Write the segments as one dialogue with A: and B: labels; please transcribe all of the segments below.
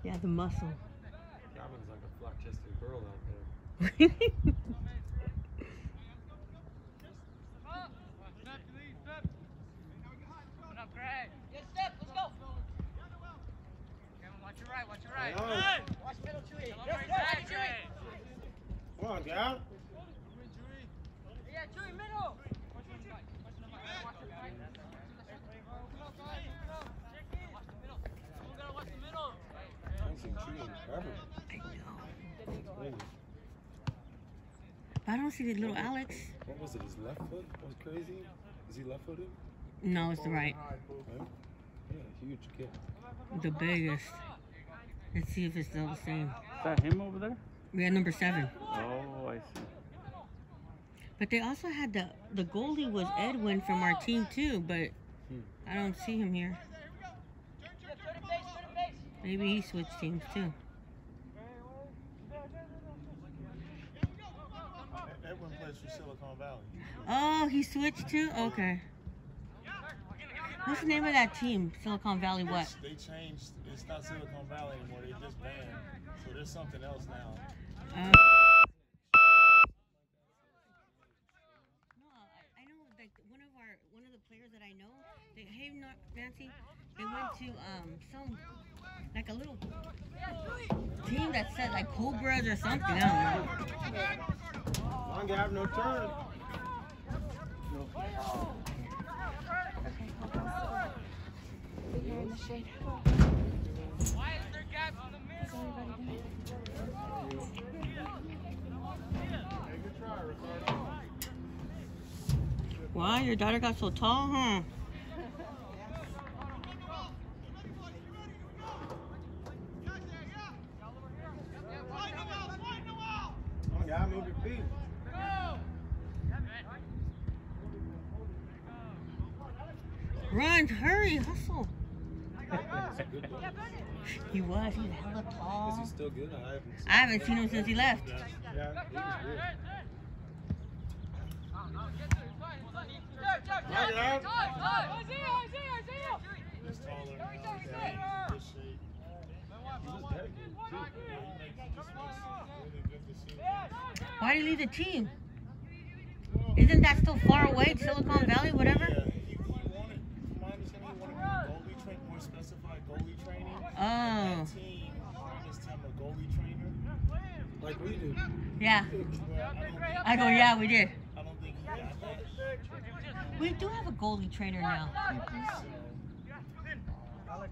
A: Yeah, the muscle.
B: Gavin's like a flat-chested girl out there.
C: Watch your right. Watch middle, Chewy.
B: Come on, Gav.
C: Yeah, Chewy, middle.
B: I haven't seen Chewy ever.
A: I know.
B: Crazy.
A: I don't see the little Alex.
B: What was it? His left foot was crazy? Is he left-footed?
A: No, it's the right.
B: Right? Yeah, huge kid.
A: The biggest. Let's see if it's still the same.
D: Is that him over there?
A: We had number 7.
D: Oh, I see.
A: But they also had the goalie was Edwin from our team too, but I don't see him here. Maybe he switched teams too.
E: Edwin plays for Silicon Valley.
A: Oh, he switched too? Okay. What's the name of that team? Silicon Valley what?
E: They changed. It's not Silicon Valley anymore. They just banned. So there's something else now.
A: No, I know like one of the players that I know. Hey, Nancy, they went to some like a little team that said like Cobras or something. I don't know.
B: Come on, Gav, no turn.
F: Here in the shade.
C: Why is there gaps in the middle?
A: Wow, your daughter got so tall, huh?
B: Come on, Gav, move your feet.
A: Run, hurry, hustle.
B: That's a good one.
A: He was, he's hella
B: Is
A: tall.
B: he still good?
A: I haven't seen him since he left.
B: Yeah, he was good. Come on, Gav.
E: He's taller now. He's in good shape.
B: He was dead good, too.
E: He just looks really good to see.
A: Why did he leave the team? Isn't that still far away, Silicon Valley, whatever?
E: Yeah, he wanted, from my understanding, he wanted goalie training, more specified goalie training.
A: Oh,
E: That team promised him a goalie trainer.
B: Like we do.
A: yeah.
E: But
A: I go, yeah, we did.
E: I don't think he got that.
A: We do have a goalie trainer now.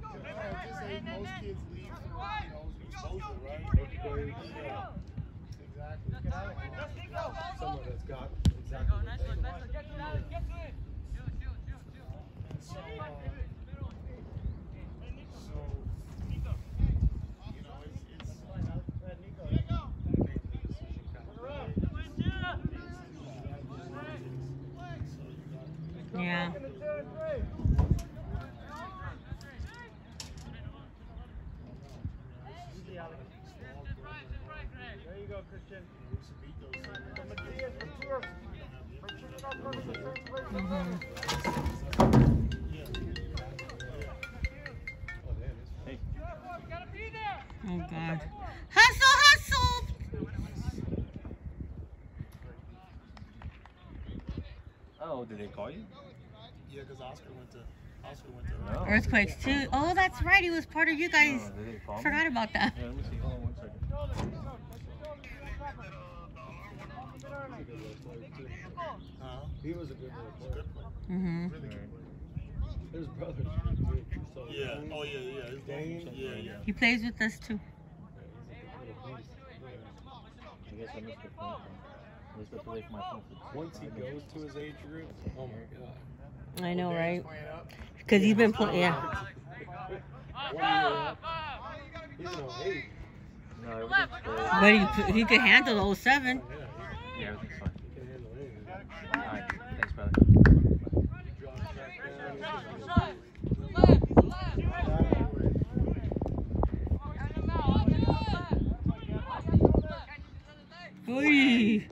E: So, at this age, most kids leave, exposure, right? Yeah. Exactly.
B: Someone that's got exactly what they want.
E: So,
A: Yeah.
E: there you go, Christian.
D: Hey.
A: Oh, God. Hustle, hustle!
D: Oh, did they call you?
E: Yeah, because Oscar went to
D: No.
A: Earthquakes, too. Oh, that's right. He was part of you guys.
D: No, did they call me?
A: Forgot about that.
D: Yeah, let me see. Hold on 1 second.
B: He was a good player.
A: Mm-hmm.
B: His brother's good. So
E: Yeah. Oh yeah, yeah. His
B: Dane.
E: Yeah.
A: He plays with us, too.
D: I guess I missed the phone call. I just stepped away from my phone for
B: Once he goes to his age group, oh my God.
A: I know, right? Because he's been playing, yeah.
B: 1 year up. He's in 08.
D: No, everything's good.
A: But he could handle the 07.
D: Yeah, everything's fine.
B: He can handle anything.
D: Alright, thanks, brother.
A: Oy.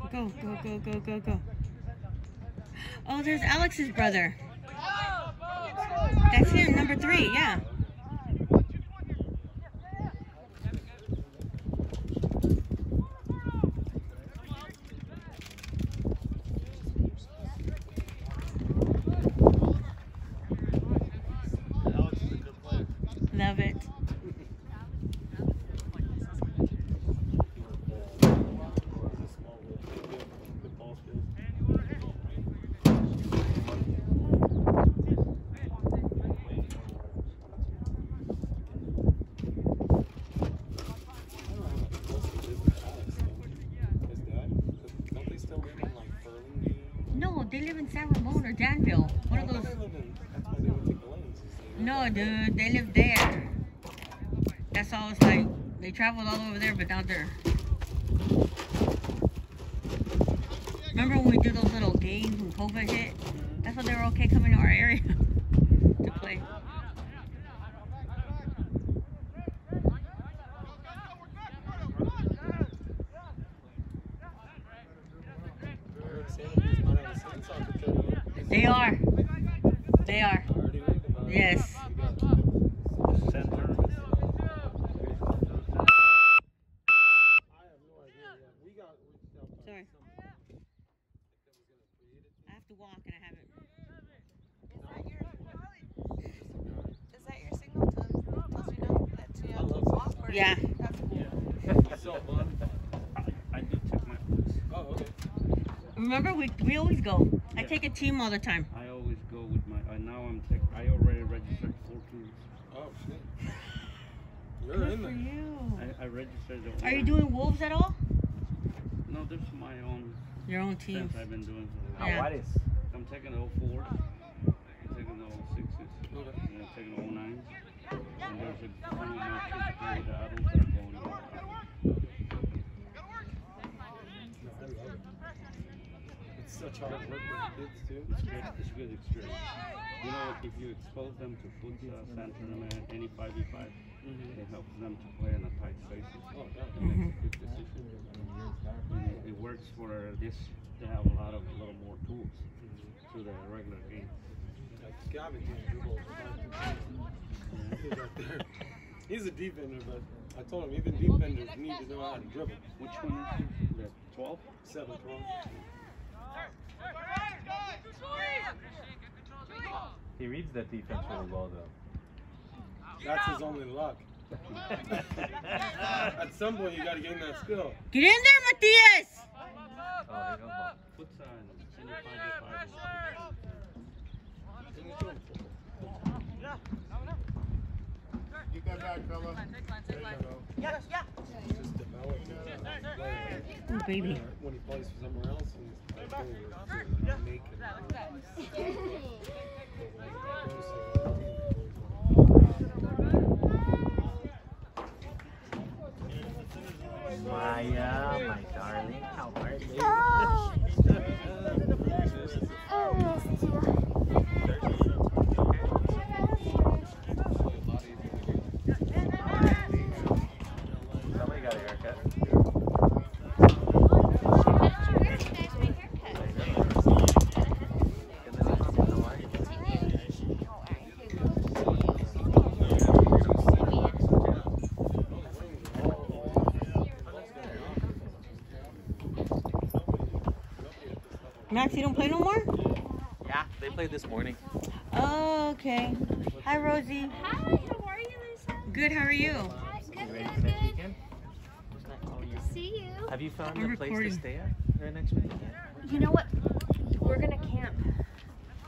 A: Go, go, go, go, go, go. Oh, there's Alex's brother. That's him, number 3, yeah.
E: Alex is a good player.
A: Love it.
E: Small little good ball skills. Don't they still live in like Burlingame?
A: No, they live in San Ramon or Danville. One of
E: I thought
A: those.
E: they lived in. That's why they went to Glenn's.
A: No, dude, they live there. That's all. It's like they traveled all over there, but not there. Remember when we did those little games when COVID hit? That's when they were okay coming to our area to play. They are. They are. Yes. Sorry. I have to walk and I haven't.
F: Is that your signal to tells you know that you have to walk? Or
A: Yeah.
F: that's cool.
B: I do take my books.
E: Oh, okay.
A: Remember, we always go. I take a team all the time.
B: I always go with my. Now I already registered 4 tools.
E: Oh, shit. You're
A: Good
E: in
A: for
E: there.
A: you.
B: I registered the.
A: Are you doing wolves at all?
B: No, there's my own.
A: Your own team.
B: Since I've been doing for the
A: Yeah.
D: What is?
B: I'm taking the 04s. I'm taking the 06s.
E: Okay.
B: And I'm taking the 09s. And there's a few more kids with the adults that are going on.
E: It's such hard work with kids, too.
B: It's good experience. You know, if you expose them to futsal, sand tournament, any 5v5, it helps them to play in a tight spaces.
E: Oh, yeah.
B: It makes a good decision. And it works for this. They have a little more tools to the regular game.
E: Gavin can dribble. He's right there. He's a defender, but I told him even defenders need to know how to dribble.
B: Which one is it? The 12?
E: 7, 12.
D: He reads that defense really well, though.
E: That's his only luck. At some point, you got to gain that skill.
A: Get in there, Matias!
D: Oh, there goes ball.
B: Futsal and any 5v5.
E: Get that back, fella. There you go.
F: Yeah, yeah.
E: Just develop player.
A: Ooh, baby.
E: When he plays for somewhere else, he's like, make
D: Maya, my darling, how are you? Somebody got a haircut.
A: Max, you don't play no more?
D: Yeah, they played this morning.
A: Oh, okay. Hi, Rosie.
G: Hi, how are you, Lisa?
A: Good, how are you?
G: Good,
D: You ready
G: good,
D: for next
G: good.
D: weekend?
G: Good to see you.
D: Have you found
A: I'm
D: a place
A: recording.
D: to stay at for next weekend?
G: You know what? We're gonna camp.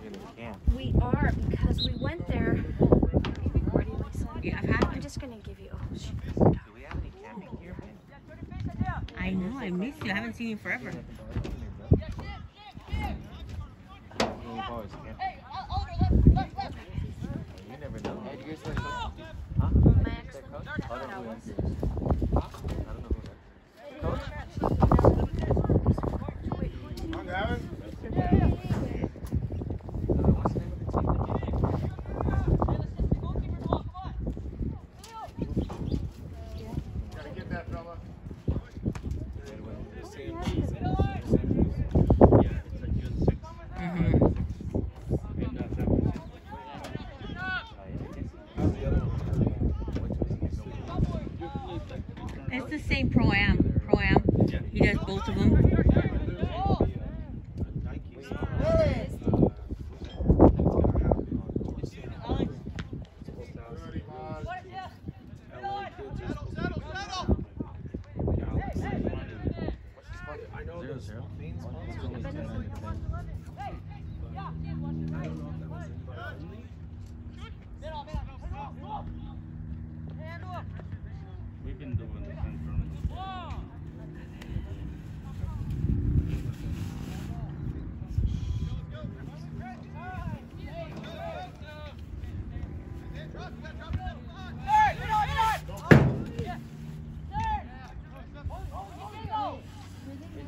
D: You're gonna camp.
G: We are because we went there. Are you recording, Lisa?
A: Yeah, I've had
G: I'm just gonna give you. Oh, shoot.
D: Do we have any camping gear?
A: I know, I miss you. I haven't seen you forever.
D: You never know. Huh?
G: Max.
D: I don't know who that is. I don't know who that is. Coach?
E: Come on, Gavin.
D: What's the name of the
E: Gotta get that fella.
B: Yeah, it's a good 6.
A: Mm-hmm.
B: And that's everything.
A: It's the same Pro-Am. Pro-Am.
B: Yeah.
A: He does both of them.
B: We've been doing the San tournament.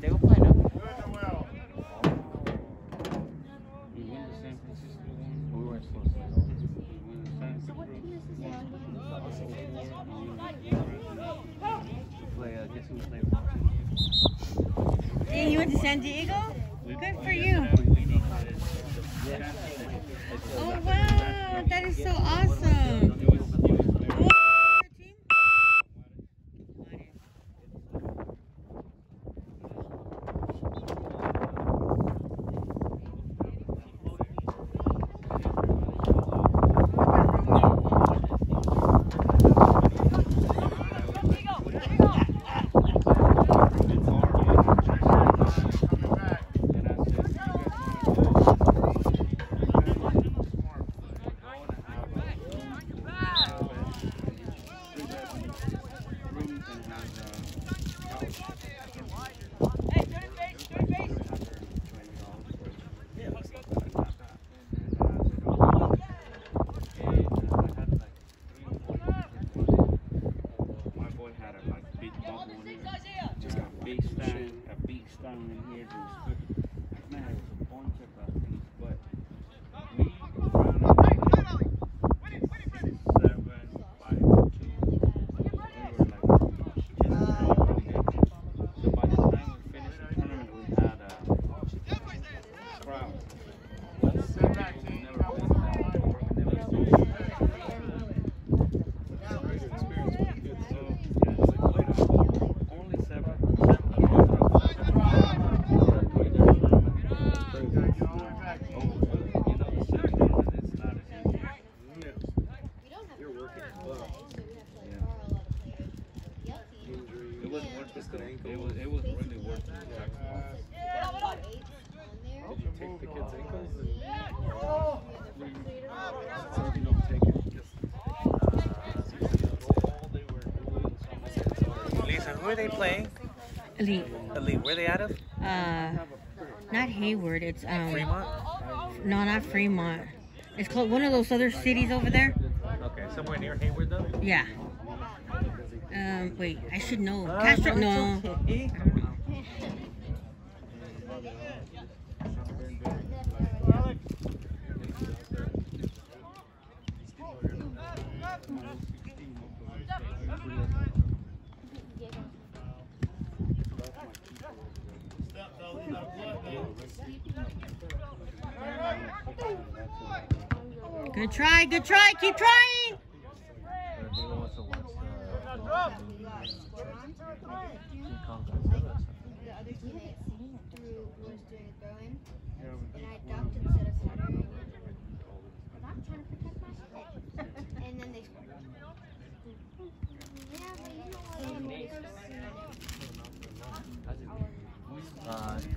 D: They go play now.
B: We win the San Francisco one.
D: We weren't supposed to go.
B: We win the San
D: Guess who played Washington?
A: Hey, you went to San Diego? Good for you. Oh, wow. That is so awesome. Oh, team?
B: It was really worth it.
E: Did you take the kids' ankles? So you don't take it.
C: Lisa, who are they playing?
A: Elite.
C: Elite. Where are they out of?
A: Not Hayward. It's
C: Fremont?
A: no, not Fremont. It's called one of those other cities over there.
C: Okay, somewhere near Hayward though?
A: Yeah. Wait, I should know. Castro, no. Good try, keep trying.
H: other teammates who was doing a throw-in, and I ducked instead of center. And I'm trying to protect my shit. And then they scored. Yeah, but you know what?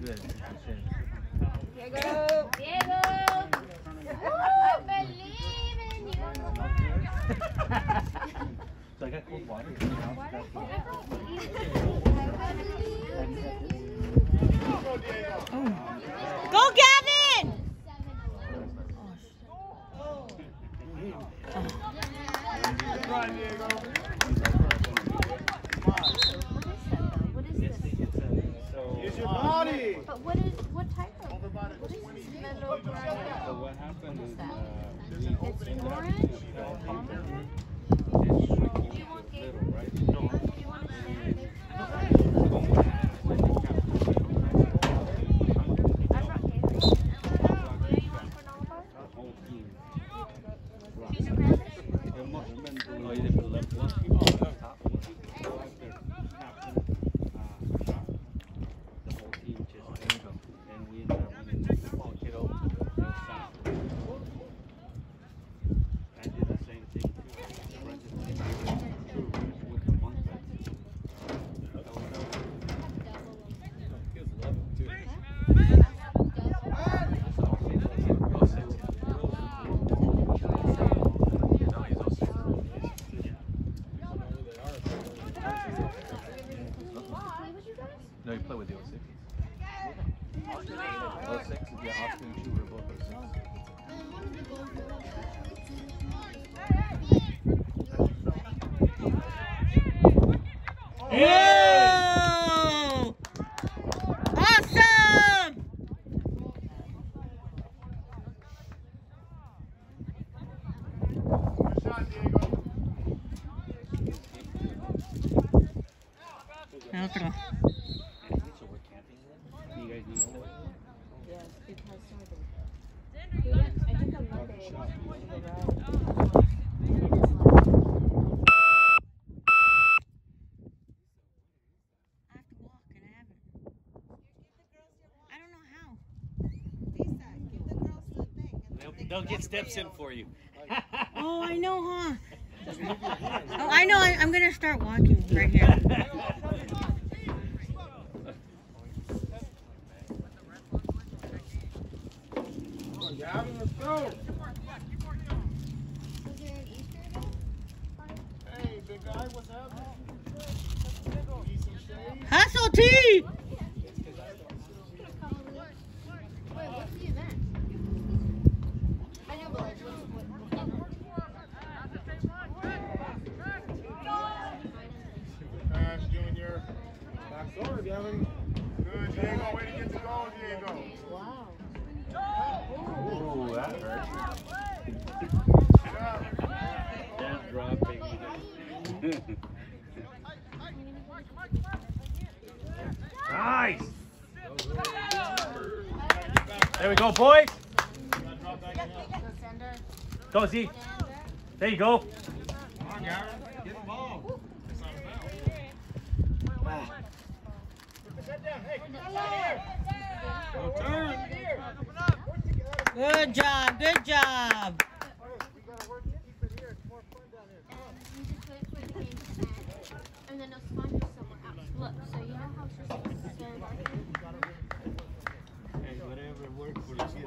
D: Good.
H: Diego! Diego! I believe in you.
D: So I got cold water.
A: Go, Gavin!
H: What is this?
E: Use your body!
H: But what type of? What is this metal grind?
B: So what happened is
H: It's orange?
B: do you want little, right? No.
H: Do you want to stand? I brought Gatorade. What do you want for Nollibar?
B: Whole team.
H: Cheese and crackers?
B: Oh, you did the left one?
A: otro.
B: You guys need to.
H: Yes, because we went, I took on Monday to the ride.
A: I have to walk and I haven't. I don't know how.
F: Lisa, give the girls the thing. And
I: They'll get steps in for you.
A: Oh, I know, huh? Oh, I know. I'm gonna start walking right here.
E: Come on, Gavin, let's go.
H: Was there an Easter egg?
E: Hey, big guy, what's happening? Need some shade?
A: Hustle T!
H: Wait, what's the event? I know, but like,
E: Pass, Junior. Back over, Gavin. Good, Diego. Way to get the goal, Diego.
H: wow.
D: Ooh, that hurt.
B: That's dropping.
I: Nice. There we go, boys. Go, Z. There you go.
E: Come on, Gavin. Get the ball. It's not a foul. No turn.
A: Good job, good job.
H: You just wait for the game to end, and then it'll spawn you somewhere else. Look, so you know how it's just so
B: Hey, whatever works for you.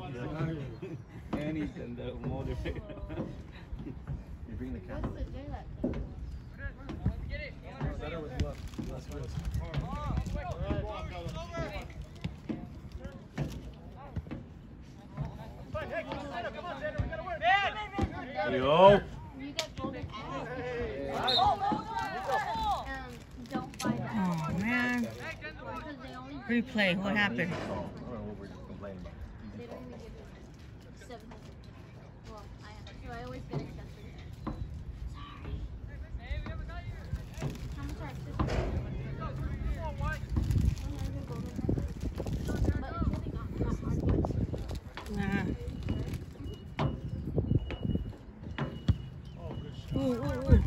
B: Anything that will motivate.
D: You bring the camera.
H: what's the daylight?
E: Better with less risk.
I: There you go.
H: You get golden apples. Don't buy that.
A: Oh, man.
H: Because they only
A: Replay, what happened?
D: I don't know what we're just complaining about.
H: they don't even give you 700. Well, so I always get accessories. Sorry. How much are accessories? But it's really not hard.
A: Nah. Ooh, ooh, ooh.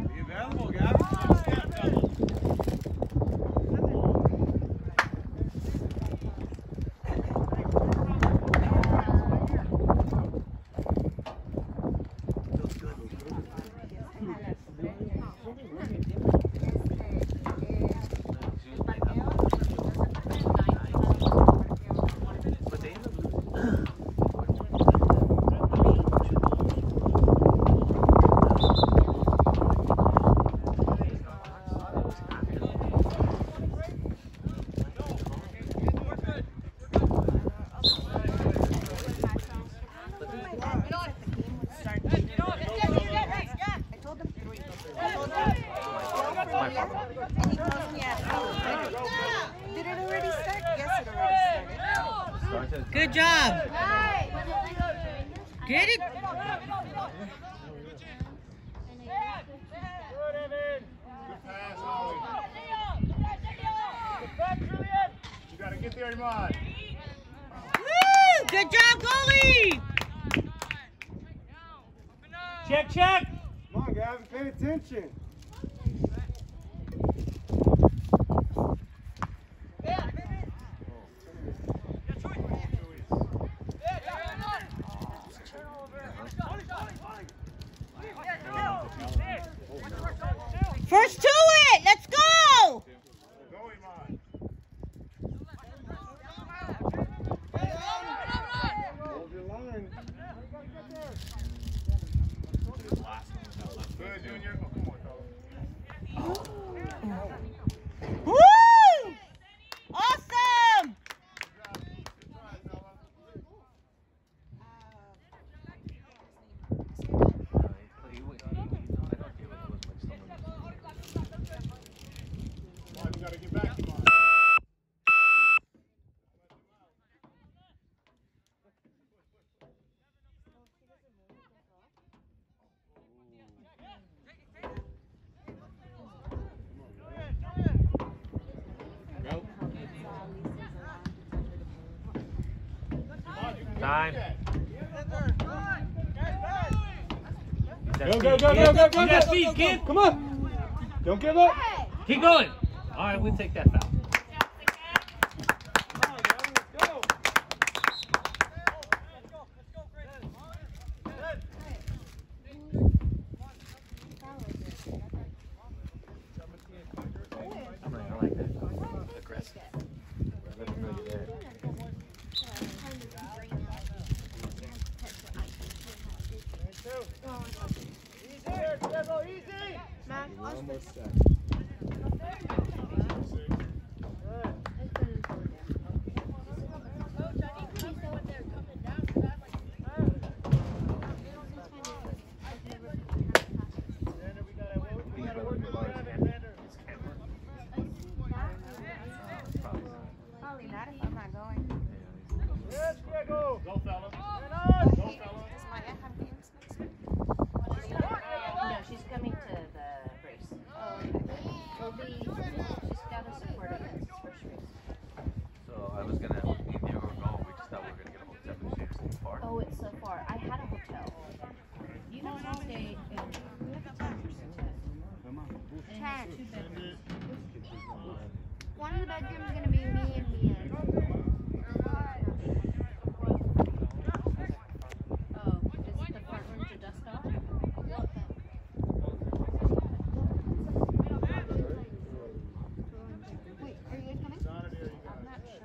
E: Be available, Gavin.
A: Good job. Get it?
E: You gotta get there, Iman.
A: Woo! Good job, goalie.
I: Check, check.
E: Come on, Gavin, pay attention.
A: First to it. Let's go.
E: Go, Iman. Hold your line. Good, Junior. Oh, come on,
A: Woo! Awesome.
I: Time.
E: Go, go, go, go, go, go,
I: That
E: go,
I: speed,
E: go,
I: kid.
E: Come on. Don't give up.
I: Keep going. All right, we'll take that foul. I like that. Aggressive. Let them know you're there.
E: One more set.
F: Probably not if I'm not going.
I: Go, fella.
F: Does my aunt have games next week?
J: No, she's coming to the race.
F: Oh, okay.
J: She'll be, she's got to support it. It's first race.
D: So I was gonna, me and Diego were going, we just thought we were gonna get a hotel because it's so far.
J: Oh, it's so far. I had a hotel. You know, I'll stay in. We have a 10%.
H: 10.
J: 2 bedrooms.
H: One of the bedrooms is gonna be me and Mia.
J: Oh, is the front room to dust off?
H: Wait, are you guys coming?
F: I'm not sure.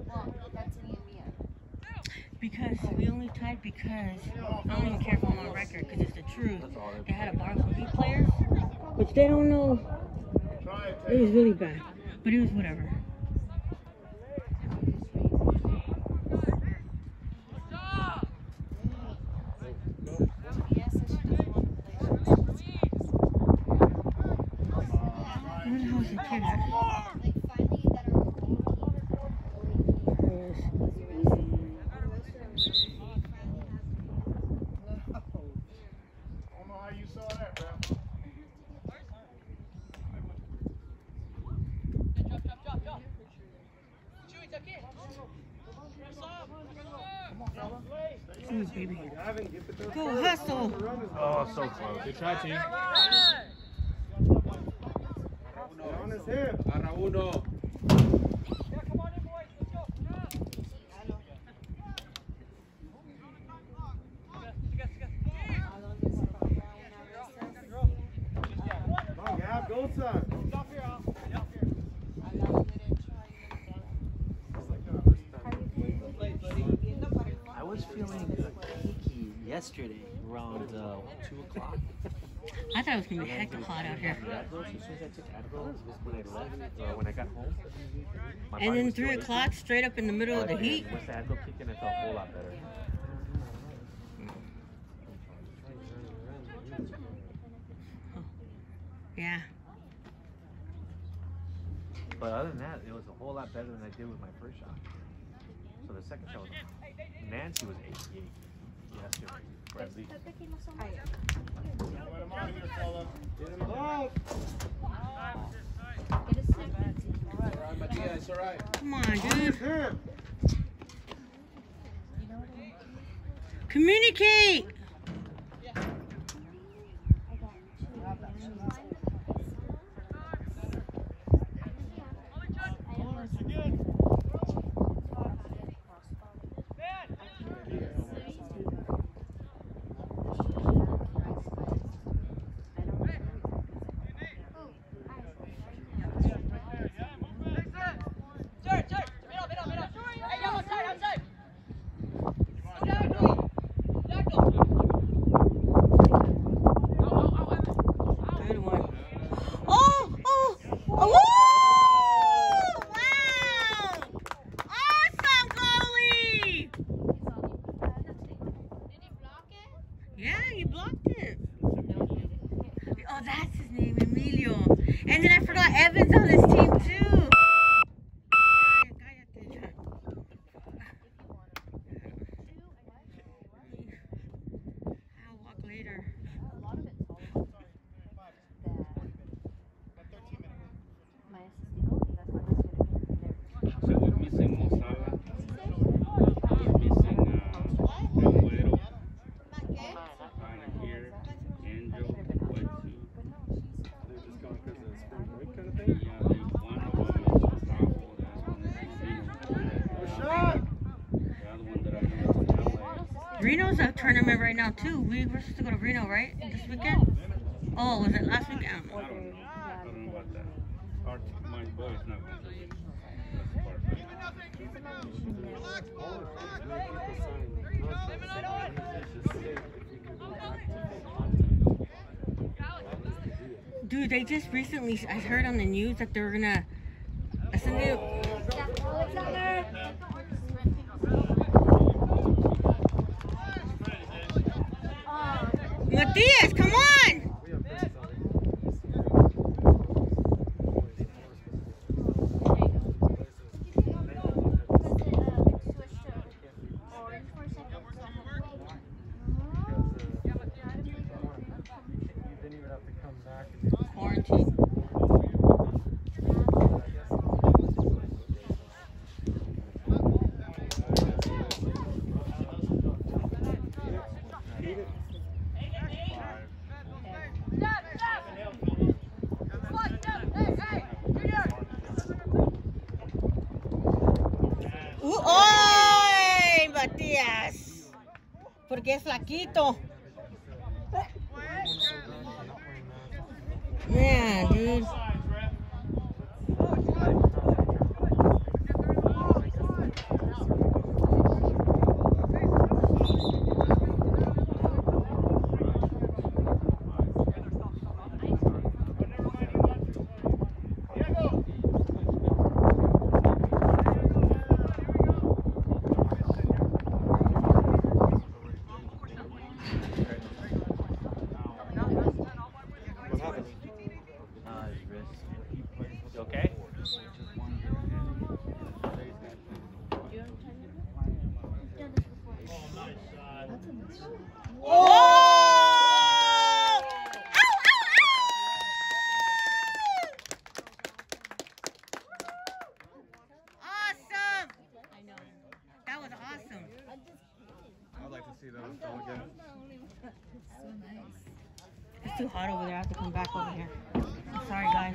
F: Well, that's me and Mia.
A: Because we only tied because I don't even care if I'm on record because it's the truth. They had a bar for B players, which they don't know. It was really bad, but it was whatever.
F: Mia says she doesn't want to play.
A: Where the hell is the kid at?
H: Like finally that are
A: Jeez, baby.
E: Gavin, get the third
A: Go
E: quarter.
A: hustle.
I: Oh, so close. Good try, team.
E: On his hip. Come on, Gav, go, son.
D: I was feeling achy yesterday around 2 o'clock.
A: I thought it was gonna be hecka hot out here.
D: Advil, as soon as I took Advil, when I left, or when I got home, my
A: And
D: body
A: then
D: was
A: 3
D: still
A: o'clock, straight up in the middle of the heat.
D: Once the Advil kicked in, I felt a whole lot better.
A: Yeah.
D: But other than that, it was a whole lot better than I did with my first shot. So the second shot was, Nancy was 88 yesterday, or at least.
E: Get him up.
A: Come on, dude.
E: Hip.
A: Communicate. And then I forgot Evans on this team too. I'll walk later.
B: So we're missing Mo Salah. We're missing Aguero. Here, Angel, White too.
E: They're just gone because of spring break kind of thing?
B: Yeah, one of them is Gustavo. The other one that I know is LA.
A: Reno's a tournament right now too. We were supposed to go to Reno, right? This weekend? Oh, was it last weekend?
B: I don't know. I don't know about that. My boy's not going to be. That's part of it.
A: Dude, they just recently, I heard on the news that they were gonna, Matias, come on! Quarantine. ¡Ay, Matías! Porque es flaquito. Yeah, dude.
D: You okay?
A: Awesome! That was awesome.
I: I'd like to see that again.
A: It's too hot over there. I have to come back over here. Sorry, guys.